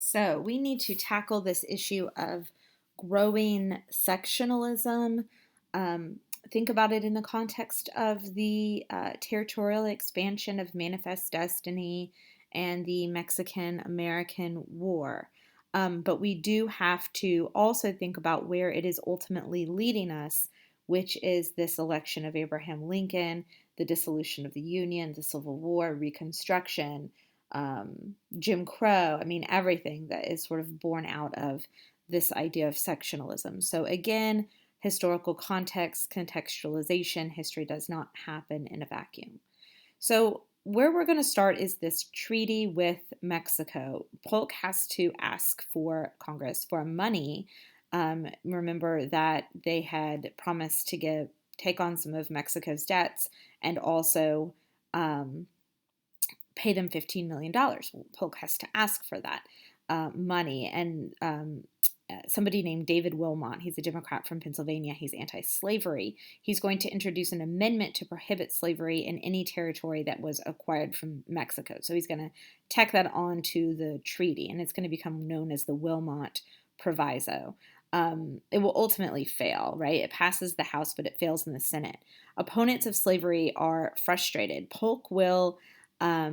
So we need to tackle this issue of growing sectionalism. Um, think about it in the context of the territorial expansion of Manifest Destiny and the Mexican American War. But we do have to also think about where it is ultimately leading us, which is this election of Abraham Lincoln, the dissolution of the Union, the Civil War, Reconstruction, Jim Crow. I mean, everything that is sort of born out of this idea of sectionalism. So, again, historical context, contextualization, history does not happen in a vacuum. So, where we're going to start is this treaty with Mexico. Polk has to ask for Congress for money. Remember that they had promised to take on some of Mexico's debts and also um, pay them $15 million. Well, Polk has to ask for that money. And somebody named David Wilmot, he's a Democrat from Pennsylvania, he's anti slavery. He's going to introduce an amendment to prohibit slavery in any territory that was acquired from Mexico. So he's going to tack that on to the treaty, and it's going to become known as the Wilmot Proviso. It will ultimately fail, right? It passes the House, but it fails in the Senate. Opponents of slavery are frustrated. Polk will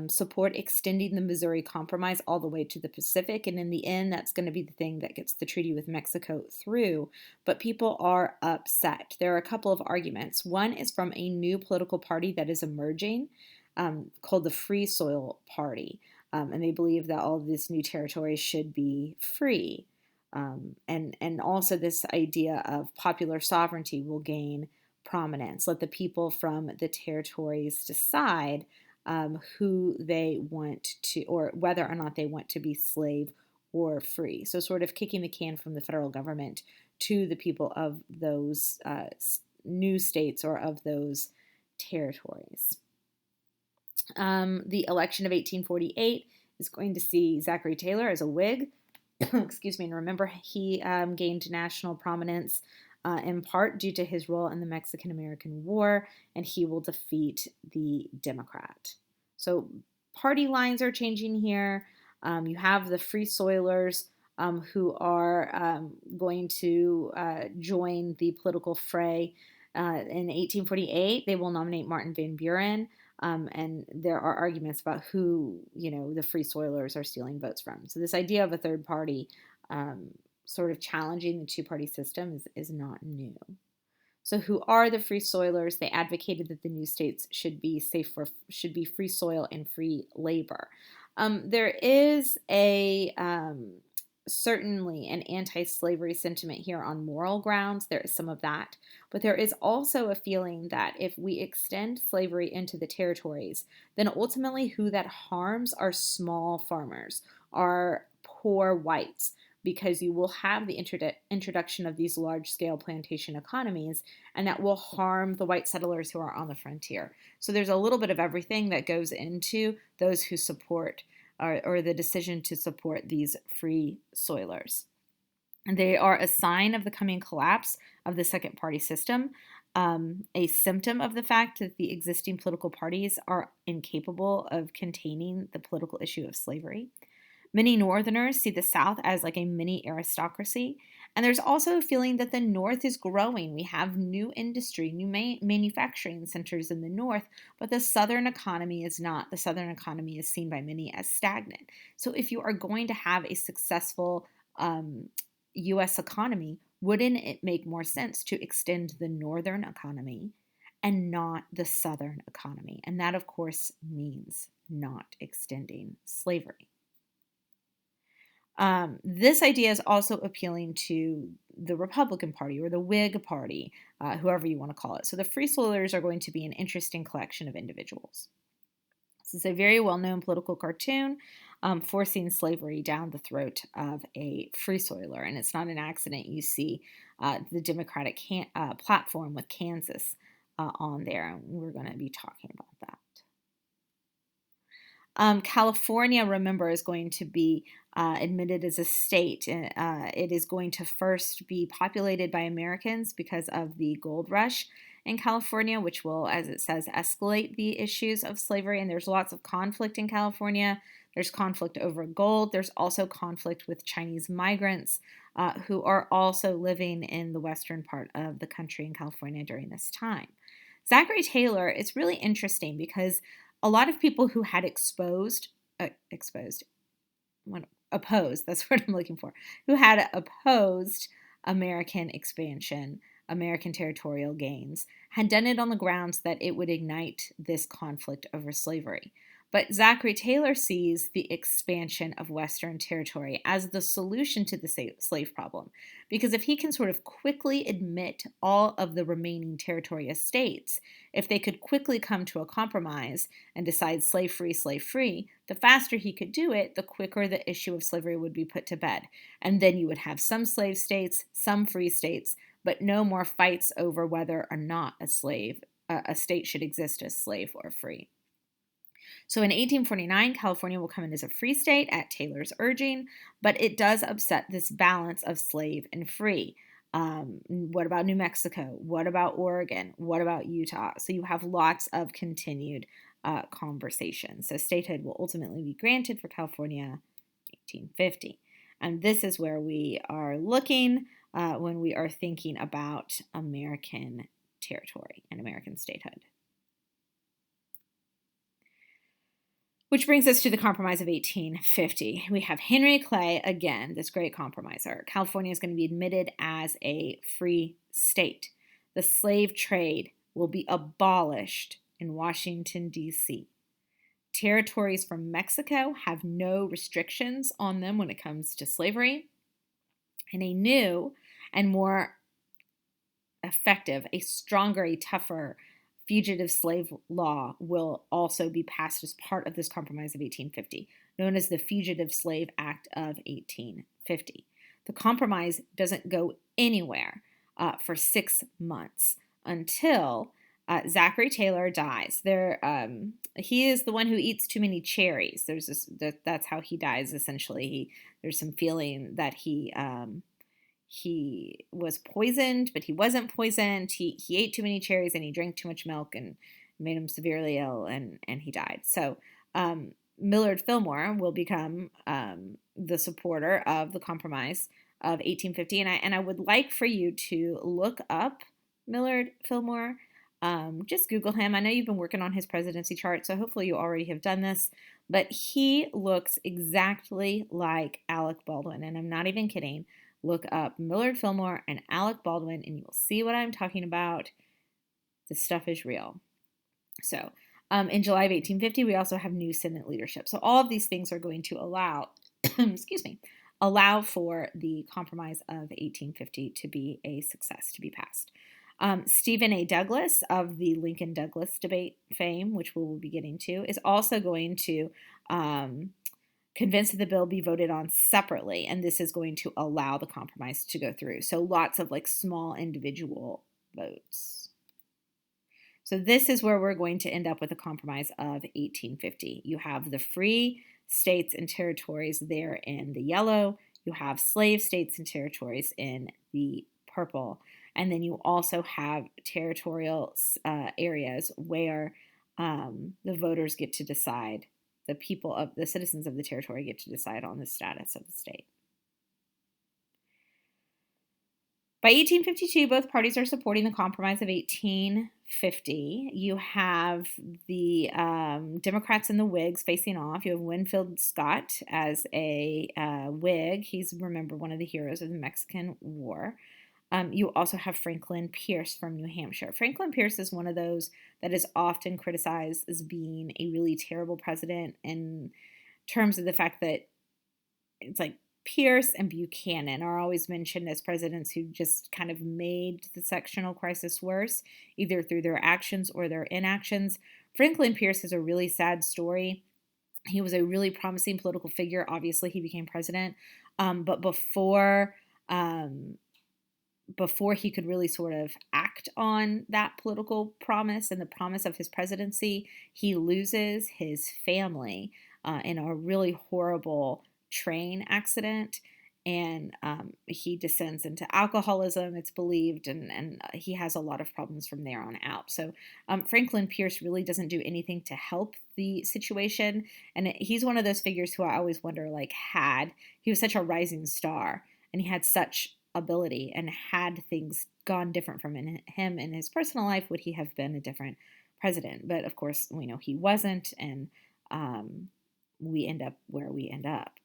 support extending the Missouri Compromise all the way to the Pacific. And in the end, that's going to be the thing that gets the treaty with Mexico through. But people are upset. There are a couple of arguments. One is from a new political party that is emerging called the Free Soil Party. And they believe that all of this new territory should be free. And also this idea of popular sovereignty will gain prominence. Let the people from the territories decide who they want to, or whether or not they want to be slave or free. So, sort of kicking the can from the federal government to the people of those new states or of those territories. The election of 1848 is going to see Zachary Taylor as a Whig. Excuse me, and remember, he gained national prominence in part due to his role in the Mexican American War, and he will defeat the Democrat. So party lines are changing here. You have the Free Soilers who are going to join the political fray. In 1848, they will nominate Martin Van Buren. And there are arguments about who, the Free Soilers are stealing votes from. So this idea of a third party sort of challenging the two-party system is not new. So who are the Free Soilers? They advocated that the new states should be free soil and free labor. There is certainly an anti-slavery sentiment here on moral grounds. There is some of that. But there is also a feeling that if we extend slavery into the territories, then ultimately who that harms are small farmers, are poor whites, because you will have the introduction of these large-scale plantation economies, and that will harm the white settlers who are on the frontier. So there's a little bit of everything that goes into those who support or the decision to support these free soilers. And they are a sign of the coming collapse of the second party system, a symptom of the fact that the existing political parties are incapable of containing the political issue of slavery. Many Northerners see the South as like a mini aristocracy. And there's also a feeling that the North is growing. We have new industry, new manufacturing centers in the North, but the Southern economy is not. The Southern economy is seen by many as stagnant. So if you are going to have a successful U.S. economy, wouldn't it make more sense to extend the Northern economy and not the Southern economy? And that, of course, means not extending slavery. This idea is also appealing to the Republican Party or the Whig Party, whoever you want to call it. So the Free Soilers are going to be an interesting collection of individuals. This is a very well-known political cartoon forcing slavery down the throat of a free soiler, and it's not an accident you see the Democratic platform with Kansas on there, and we're going to be talking about that. California, remember, is going to be admitted as a state. It is going to first be populated by Americans because of the gold rush in California, which will, as it says, escalate the issues of slavery. And there's lots of conflict in California. There's conflict over gold. There's also conflict with Chinese migrants who are also living in the western part of the country in California during this time. Zachary Taylor, it's really interesting because a lot of people who had opposed, that's what I'm looking for, who had opposed American expansion, American territorial gains, had done it on the grounds that it would ignite this conflict over slavery. But Zachary Taylor sees the expansion of Western territory as the solution to the slave problem. Because if he can sort of quickly admit all of the remaining territory as states, if they could quickly come to a compromise and decide slave free, the faster he could do it, the quicker the issue of slavery would be put to bed. And then you would have some slave states, some free states, but no more fights over whether or not a state should exist as slave or free. So in 1849, California will come in as a free state at Taylor's urging, but it does upset this balance of slave and free. What about New Mexico? What about Oregon? What about Utah? So you have lots of continued conversations. So statehood will ultimately be granted for California 1850. And this is where we are looking when we are thinking about American territory and American statehood. Which brings us to the Compromise of 1850. We have Henry Clay, again, this great compromiser. California is going to be admitted as a free state. The slave trade will be abolished in Washington, D.C. Territories from Mexico have no restrictions on them when it comes to slavery. And a new and more effective, a stronger, a tougher fugitive slave law will also be passed as part of this Compromise of 1850, known as the Fugitive Slave Act of 1850. The compromise doesn't go anywhere for 6 months until Zachary Taylor dies. He is the one who eats too many cherries. That's how he dies, essentially. There's some feeling that he was poisoned, but he wasn't poisoned. He ate too many cherries and he drank too much milk and made him severely ill, and he died. So Millard Fillmore will become the supporter of the Compromise of 1850, and I would like for you to look up Millard Fillmore. Just Google him. I know you've been working on his presidency chart, so hopefully you already have done this, but he looks exactly like Alec Baldwin, and I'm not even kidding. Look up Millard Fillmore and Alec Baldwin, and you will see what I'm talking about. This stuff is real. So, in July of 1850, we also have new Senate leadership. So all of these things are going to allow, allow for the Compromise of 1850 to be a success, to be passed. Stephen A. Douglas of the Lincoln-Douglas debate fame, which we will be getting to, is also going to convinced that the bill be voted on separately, and this is going to allow the compromise to go through. So lots of small individual votes. So this is where we're going to end up with a compromise of 1850. You have the free states and territories there in the yellow. You have slave states and territories in the purple. And then you also have territorial areas where the voters get to decide. The citizens of the territory get to decide on the status of the state. By 1852, both parties are supporting the Compromise of 1850. You have the Democrats and the Whigs facing off. You have Winfield Scott as a Whig. He's, remember, one of the heroes of the Mexican War. You also have Franklin Pierce from New Hampshire. Franklin Pierce is one of those that is often criticized as being a really terrible president in terms of the fact that it's like Pierce and Buchanan are always mentioned as presidents who just kind of made the sectional crisis worse, either through their actions or their inactions. Franklin Pierce is a really sad story. He was a really promising political figure. Obviously, he became president. But before he could really sort of act on that political promise and the promise of his presidency, he loses his family in a really horrible train accident. and he descends into alcoholism, it's believed, and he has a lot of problems from there on out. So Franklin Pierce really doesn't do anything to help the situation, and he's one of those figures who I always wonder, like, he was such a rising star, and he had such ability, and had things gone different from him in his personal life, would he have been a different president? But of course, we know he wasn't, and we end up where we end up.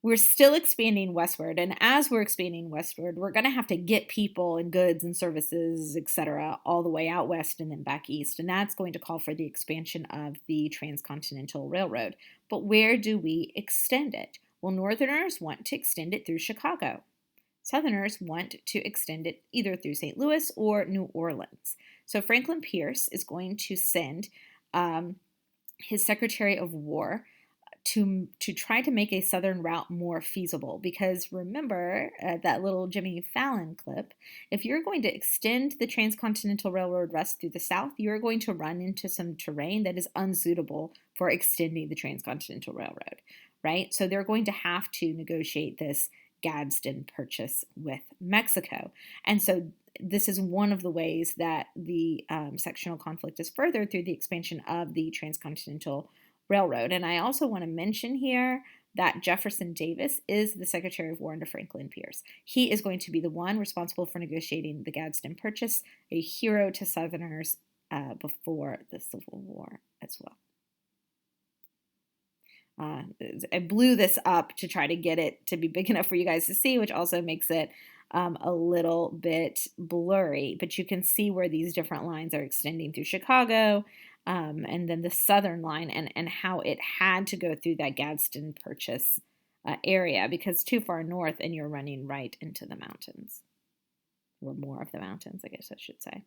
We're still expanding westward, and as we're expanding westward, we're going to have to get people and goods and services, etc., all the way out west and then back east, and that's going to call for the expansion of the transcontinental railroad. But where do we extend it? Well, northerners want to extend it through Chicago. Southerners want to extend it either through St. Louis or New Orleans. So Franklin Pierce is going to send his Secretary of War to try to make a southern route more feasible, because remember that little Jimmy Fallon clip, if you're going to extend the Transcontinental Railroad west through the south, you're going to run into some terrain that is unsuitable for extending the Transcontinental Railroad, right? So they're going to have to negotiate this Gadsden Purchase with Mexico. And so this is one of the ways that the sectional conflict is furthered through the expansion of the Transcontinental Railroad. And I also want to mention here that Jefferson Davis is the Secretary of War under Franklin Pierce. He is going to be the one responsible for negotiating the Gadsden Purchase, a hero to Southerners before the Civil War as well. I blew this up to try to get it to be big enough for you guys to see, which also makes it a little bit blurry, but you can see where these different lines are extending through Chicago, and then the southern line, and how it had to go through that Gadsden Purchase area, because too far north and you're running right into the mountains, or more of the mountains, I guess I should say.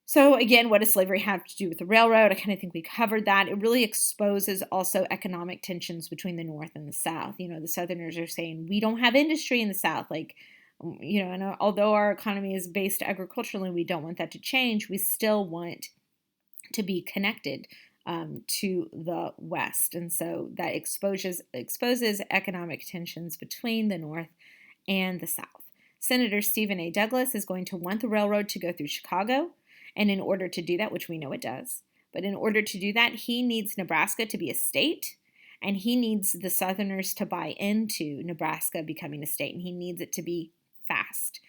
So again, what does slavery have to do with the railroad? I kind of think we covered that. It really exposes also economic tensions between the North and the South. You know, the Southerners are saying, we don't have industry in the South. Like, you know, and although our economy is based agriculturally, we don't want that to change. We still want to be connected to the West. And so that exposes economic tensions between the North and the South. Senator Stephen A. Douglas is going to want the railroad to go through Chicago. And in order to do that, which we know it does, but in order to do that, he needs Nebraska to be a state, and he needs the Southerners to buy into Nebraska becoming a state, and he needs it to be fast.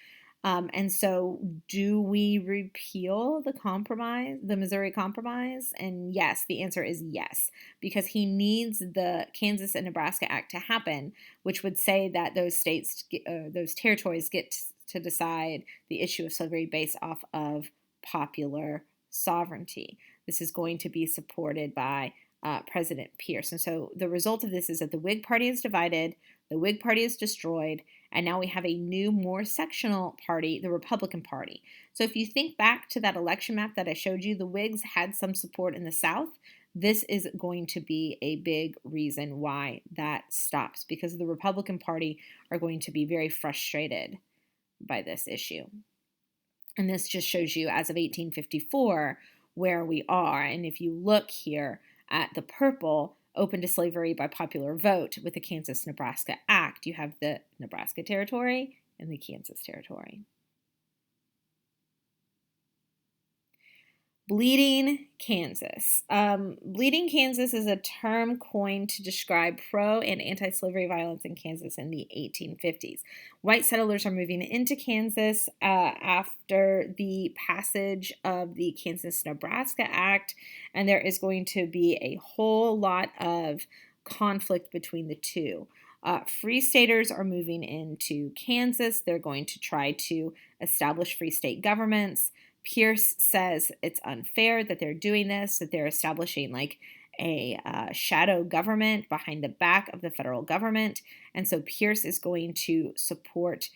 And so do we repeal the Missouri Compromise? And yes, the answer is yes, because he needs the Kansas and Nebraska Act to happen, which would say that those territories get to decide the issue of slavery based off of popular sovereignty. This is going to be supported by President Pierce. And so the result of this is that the Whig Party is divided, the Whig Party is destroyed, and now we have a new, more sectional party, the Republican Party. So if you think back to that election map that I showed you, the Whigs had some support in the South. This is going to be a big reason why that stops, because the Republican Party are going to be very frustrated by this issue. And this just shows you, as of 1854, where we are. And if you look here at the purple, open to slavery by popular vote with the Kansas-Nebraska Act, you have the Nebraska Territory and the Kansas Territory. Bleeding Kansas. Bleeding Kansas is a term coined to describe pro- and anti-slavery violence in Kansas in the 1850s. White settlers are moving into Kansas after the passage of the Kansas-Nebraska Act, and there is going to be a whole lot of conflict between the two. Free staters are moving into Kansas. They're going to try to establish free state governments. Pierce says it's unfair that they're doing this, that they're establishing like a shadow government behind the back of the federal government. And so Pierce is going to support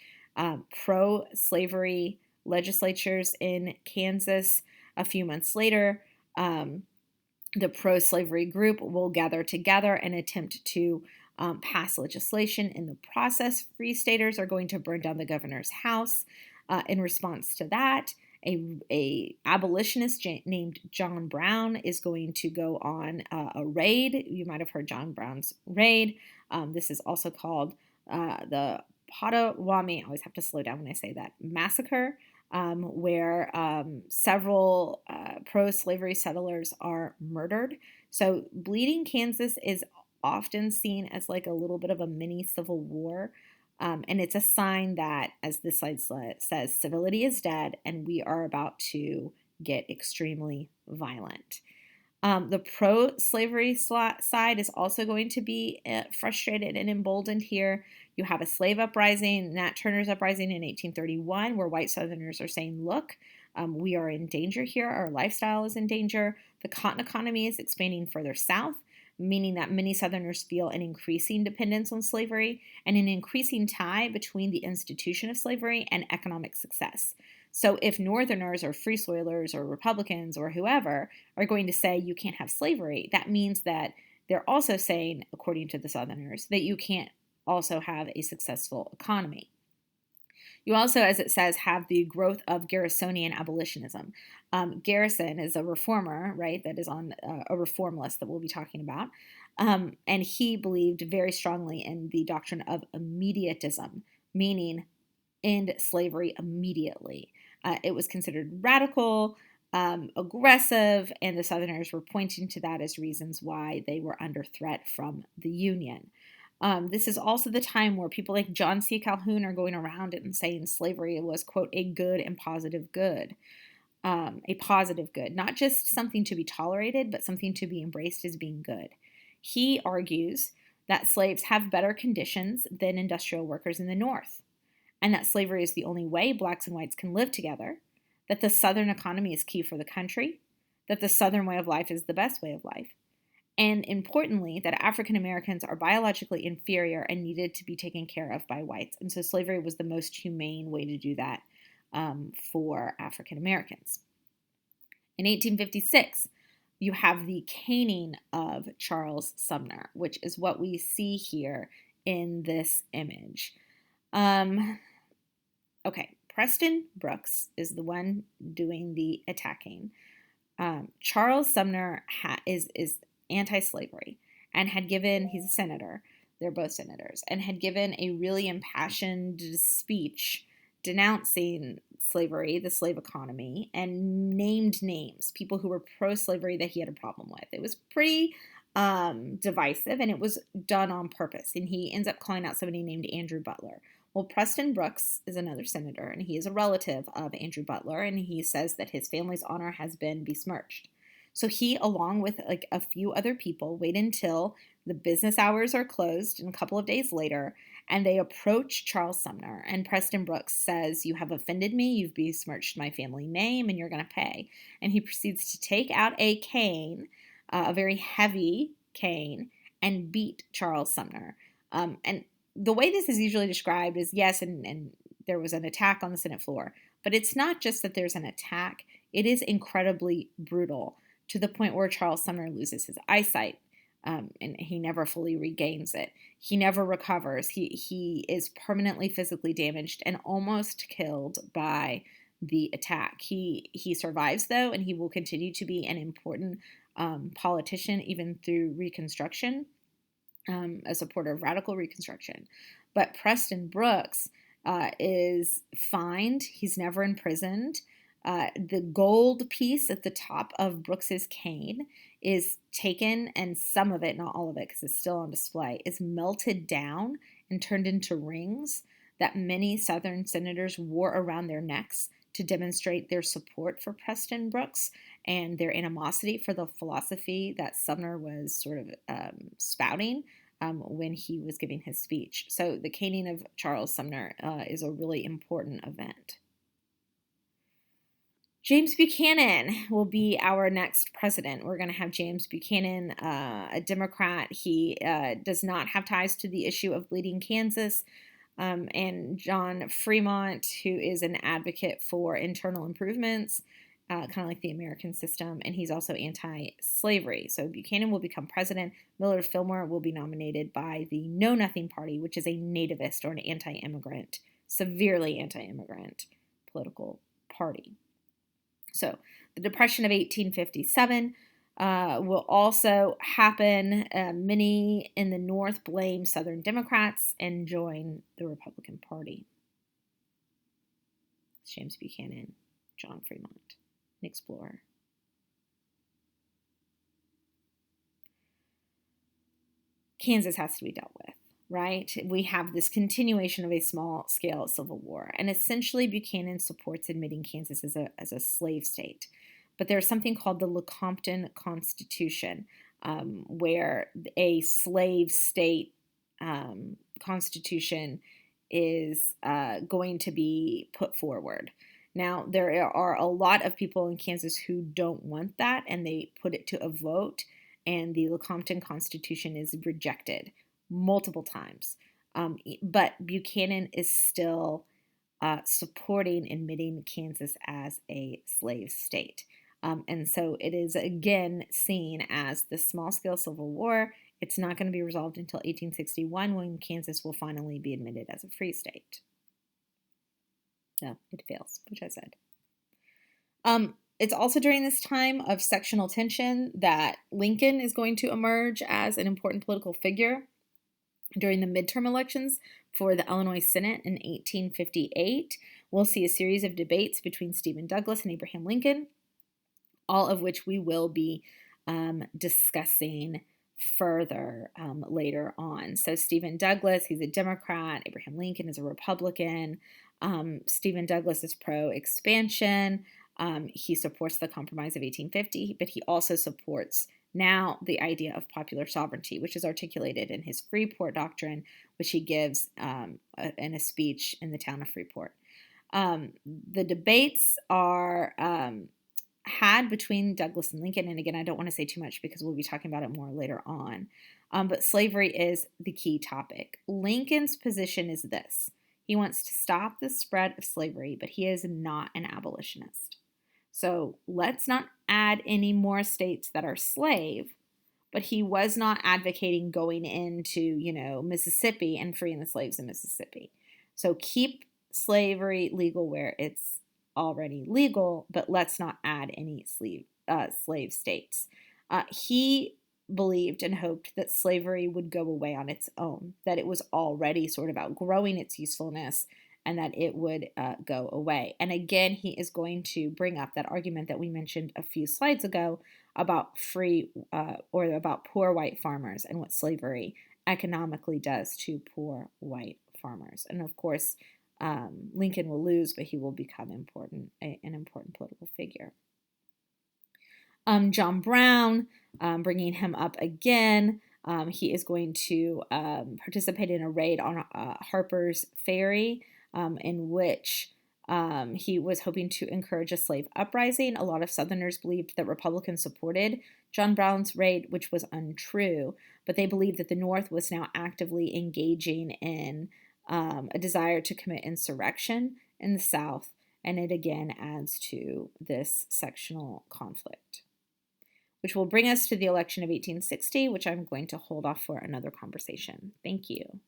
pro-slavery legislatures in Kansas. A few months later, the pro-slavery group will gather together and attempt to pass legislation. In the process, free staters are going to burn down the governor's house in response to that. A abolitionist named John Brown is going to go on a raid. You might have heard John Brown's raid. This is also called the Potawatomi, I always have to slow down when I say that, massacre, where several pro-slavery settlers are murdered. So Bleeding Kansas is often seen as like a little bit of a mini civil war. And it's a sign that, as this slide says, civility is dead and we are about to get extremely violent. The pro-slavery side is also going to be frustrated and emboldened here. You have a slave uprising, Nat Turner's uprising in 1831, where white Southerners are saying, look, we are in danger here. Our lifestyle is in danger. The cotton economy is expanding further south, meaning that many Southerners feel an increasing dependence on slavery and an increasing tie between the institution of slavery and economic success. So if Northerners or Free Soilers or Republicans or whoever are going to say you can't have slavery, that means that they're also saying, according to the Southerners, that you can't also have a successful economy. You also, as it says, have the growth of Garrisonian abolitionism. Garrison is a reformer, right, that is on a reform list that we'll be talking about. And he believed very strongly in the doctrine of immediatism, meaning end slavery immediately. It was considered radical, aggressive, and the Southerners were pointing to that as reasons why they were under threat from the Union. This is also the time where people like John C. Calhoun are going around and saying slavery was, quote, a good and positive good. A positive good, not just something to be tolerated, but something to be embraced as being good. He argues that slaves have better conditions than industrial workers in the North, and that slavery is the only way blacks and whites can live together, that the Southern economy is key for the country, that the Southern way of life is the best way of life, and importantly, that African Americans are biologically inferior and needed to be taken care of by whites. And so slavery was the most humane way to do that for African Americans. In 1856, you have the caning of Charles Sumner, which is what we see here in this image. Okay, Preston Brooks is the one doing the attacking. Charles Sumner is anti-slavery and had given, he's a senator, they're both senators, and had given a really impassioned speech denouncing slavery, the slave economy, and named names, people who were pro-slavery that he had a problem with. It was pretty divisive, and it was done on purpose, and he ends up calling out somebody named Andrew Butler. Well, Preston Brooks is another senator, and he is a relative of Andrew Butler, and he says that his family's honor has been besmirched. So he, along with like a few other people, wait until the business hours are closed and a couple of days later, and they approach Charles Sumner. And Preston Brooks says, you have offended me, you've besmirched my family name, and you're going to pay. And he proceeds to take out a cane, a very heavy cane, and beat Charles Sumner. And the way this is usually described is, yes, and there was an attack on the Senate floor, but it's not just that there's an attack, it is incredibly brutal, to the point where Charles Sumner loses his eyesight, and he never fully regains it. He never recovers. He is permanently physically damaged and almost killed by the attack. He survives, though, and he will continue to be an important politician even through Reconstruction, a supporter of radical Reconstruction. But Preston Brooks is fined. He's never imprisoned. The gold piece at the top of Brooks's cane is taken, and some of it, not all of it because it's still on display, is melted down and turned into rings that many Southern senators wore around their necks to demonstrate their support for Preston Brooks and their animosity for the philosophy that Sumner was sort of spouting when he was giving his speech. So the caning of Charles Sumner is a really important event. James Buchanan will be our next president. We're going to have James Buchanan, a Democrat. He does not have ties to the issue of Bleeding Kansas. And John Fremont, who is an advocate for internal improvements, kind of like the American system, and he's also anti-slavery. So Buchanan will become president. Millard Fillmore will be nominated by the Know Nothing Party, which is a nativist or an anti-immigrant, severely anti-immigrant political party. So the Depression of 1857 will also happen. Many in the North blame Southern Democrats and join the Republican Party. James Buchanan, John Fremont, an explorer. Kansas has to be dealt with, right? We have this continuation of a small-scale civil war, and essentially Buchanan supports admitting Kansas as a slave state. But there's something called the Lecompton Constitution, where a slave state constitution is going to be put forward. Now, there are a lot of people in Kansas who don't want that, and they put it to a vote, and the Lecompton Constitution is rejected multiple times. But Buchanan is still supporting admitting Kansas as a slave state. And so it is again seen as the small-scale civil war. It's not going to be resolved until 1861 when Kansas will finally be admitted as a free state. No, it fails, which I said. It's also during this time of sectional tension that Lincoln is going to emerge as an important political figure. During the midterm elections for the Illinois Senate in 1858, we'll see a series of debates between Stephen Douglas and Abraham Lincoln, all of which we will be discussing further later on. So Stephen Douglas, he's a Democrat. Abraham Lincoln is a Republican. Stephen Douglas is pro-expansion. He supports the Compromise of 1850, but he also supports now the idea of popular sovereignty, which is articulated in his Freeport Doctrine, which he gives in a speech in the town of Freeport. The debates are had between Douglas and Lincoln, and again, I don't want to say too much because we'll be talking about it more later on, but slavery is the key topic. Lincoln's position is this. He wants to stop the spread of slavery, but he is not an abolitionist. So let's not add any more states that are slave, but he was not advocating going into, Mississippi and freeing the slaves in Mississippi. So keep slavery legal where it's already legal, but let's not add any slave states. He believed and hoped that slavery would go away on its own, that it was already sort of outgrowing its usefulness, and that it would go away. And again, he is going to bring up that argument that we mentioned a few slides ago about about poor white farmers and what slavery economically does to poor white farmers. And of course, Lincoln will lose, but he will become an important political figure. John Brown, bringing him up again, he is going to participate in a raid on Harper's Ferry, in which he was hoping to encourage a slave uprising. A lot of Southerners believed that Republicans supported John Brown's raid, which was untrue, but they believed that the North was now actively engaging in a desire to commit insurrection in the South, and it again adds to this sectional conflict, which will bring us to the election of 1860, which I'm going to hold off for another conversation. Thank you.